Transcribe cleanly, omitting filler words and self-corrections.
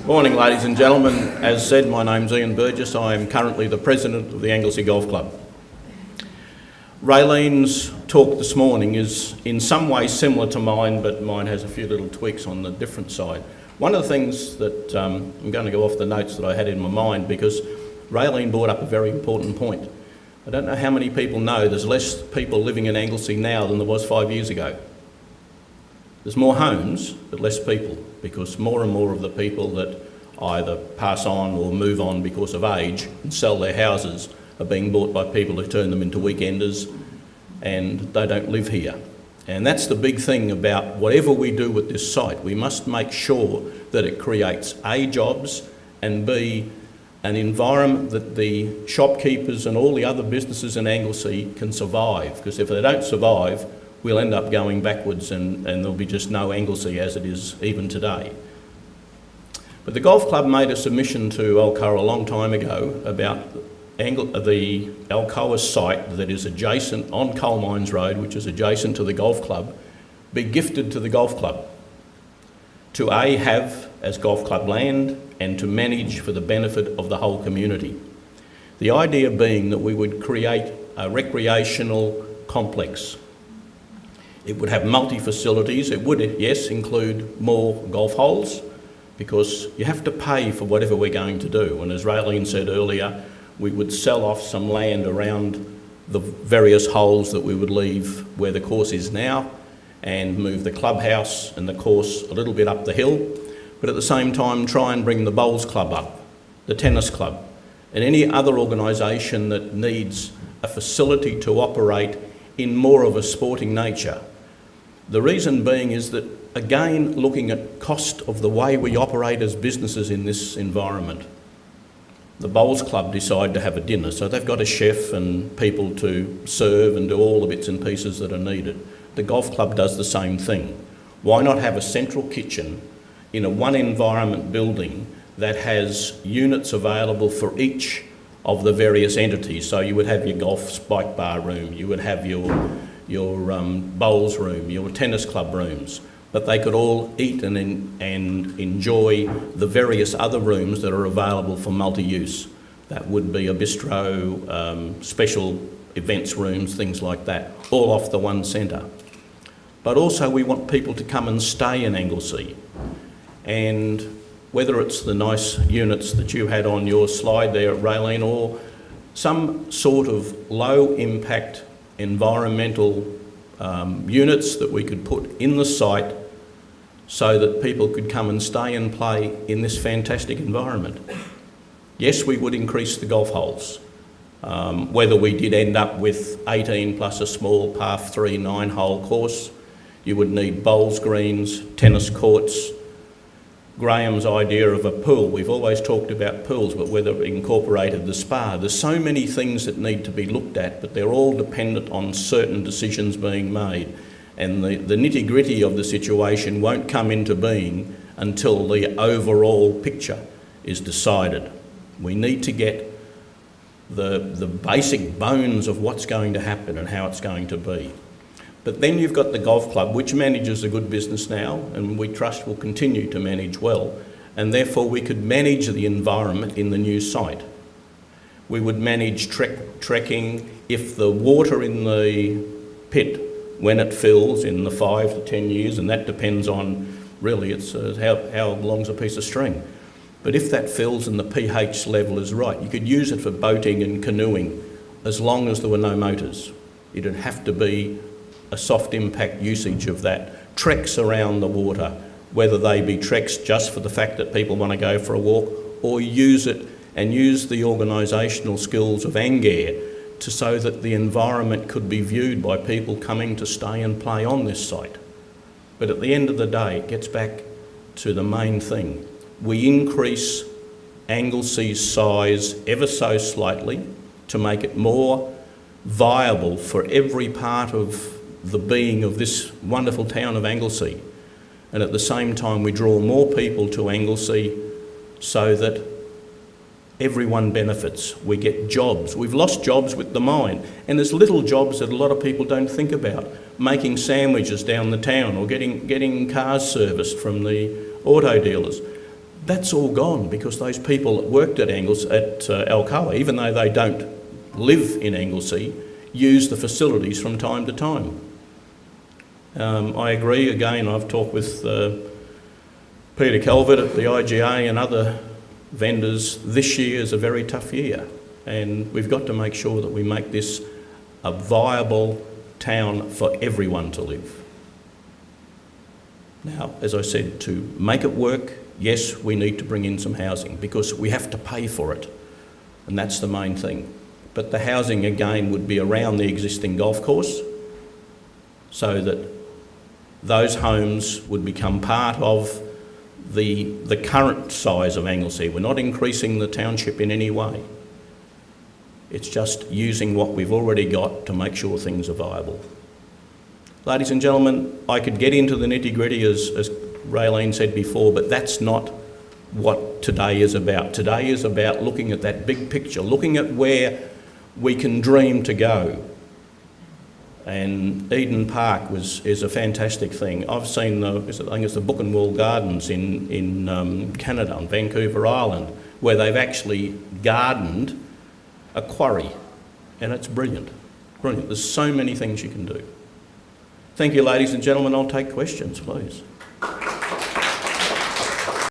Morning, ladies and gentlemen. As said, my name's Ian Burgess. I am currently the president of the Anglesea Golf Club. Raylene's talk this morning is in some ways similar to mine, but mine has a few little tweaks on the different side. One of the things that I'm going to go off the notes that I had in my mind, because Raylene brought up a very important point. I don't know how many people know there's less people living in Anglesea now than there was 5 years ago. There's more homes, but less people, because more and more of the people that either pass on or move on because of age and sell their houses are being bought by people who turn them into weekenders, and they don't live here. And that's the big thing about whatever we do with this site. We must make sure that it creates A, jobs, and B, an environment that the shopkeepers and all the other businesses in Anglesea can survive, because if they don't survive, we'll end up going backwards and there'll be just no Anglesea as it is even today. But the golf club made a submission to Alcoa a long time ago about the Alcoa site that is adjacent on Coal Mines Road, which is adjacent to the golf club, be gifted to the golf club to A, have as golf club land and to manage for the benefit of the whole community. The idea being that we would create a recreational complex. It would have multi-facilities. It would, yes, include more golf holes, because you have to pay for whatever we're going to do. And as Raylene said earlier, we would sell off some land around the various holes that we would leave where the course is now and move the clubhouse and the course a little bit up the hill, but at the same time try and bring the bowls club up, the tennis club, and any other organisation that needs a facility to operate in more of a sporting nature. The reason being is that, again, looking at cost of the way we operate as businesses in this environment. The Bowls Club decide to have a dinner, so they've got a chef and people to serve and do all the bits and pieces that are needed. The golf club does the same thing. Why not have a central kitchen in a one environment building that has units available for each of the various entities? So you would have your golf spike bar room, you would have your bowls room, your tennis club rooms, but they could all eat and enjoy the various other rooms that are available for multi-use. That would be a bistro, special events rooms, things like that, all off the one centre. But also we want people to come and stay in Anglesea, and whether it's the nice units that you had on your slide there, Raylene, or some sort of low impact environmental units that we could put in the site so that people could come and stay and play in this fantastic environment. Yes, we would increase the golf holes. Whether we did end up with 18 plus a small par 3 9-hole course, you would need bowls greens, tennis courts. Graham's idea of a pool, we've always talked about pools, but whether it incorporated the spa. There's so many things that need to be looked at, but they're all dependent on certain decisions being made. And the nitty-gritty of the situation won't come into being until the overall picture is decided. We need to get the basic bones of what's going to happen and how it's going to be. But then you've got the golf club, which manages a good business now, and we trust will continue to manage well, and therefore we could manage the environment in the new site. We would manage trekking if the water in the pit, when it fills in the 5 to 10 years, and that depends on, really, it's how long's a piece of string. But if that fills and the pH level is right, you could use it for boating and canoeing as long as there were no motors. It'd have to be a soft impact usage of that. Treks around the water, whether they be treks just for the fact that people want to go for a walk, or use it and use the organisational skills of Anglesea so that the environment could be viewed by people coming to stay and play on this site. But at the end of the day, it gets back to the main thing. We increase Anglesea's size ever so slightly to make it more viable for every part of the being of this wonderful town of Anglesea. And at the same time, we draw more people to Anglesea so that everyone benefits. We get jobs. We've lost jobs with the mine, and there's little jobs that a lot of people don't think about. Making sandwiches down the town, or getting cars serviced from the auto dealers. That's all gone because those people that worked at Alcoa, even though they don't live in Anglesea, use the facilities from time to time. I agree, again, I've talked with Peter Calvert at the IGA and other vendors. This year is a very tough year, and we've got to make sure that we make this a viable town for everyone to live. Now, as I said, to make it work, yes, we need to bring in some housing because we have to pay for it, and that's the main thing. But the housing, again, would be around the existing golf course so that those homes would become part of the current size of Anglesea. We're not increasing the township in any way. It's just using what we've already got to make sure things are viable. Ladies and gentlemen, I could get into the nitty-gritty as Raylene said before, but that's not what today is about. Today is about looking at that big picture, looking at where we can dream to go. And Eden Park is a fantastic thing. I've seen I think it's the Book and Wall Gardens in Canada, on Vancouver Island, where they've actually gardened a quarry, and it's brilliant. Brilliant. There's so many things you can do. Thank you, ladies and gentlemen. I'll take questions, please.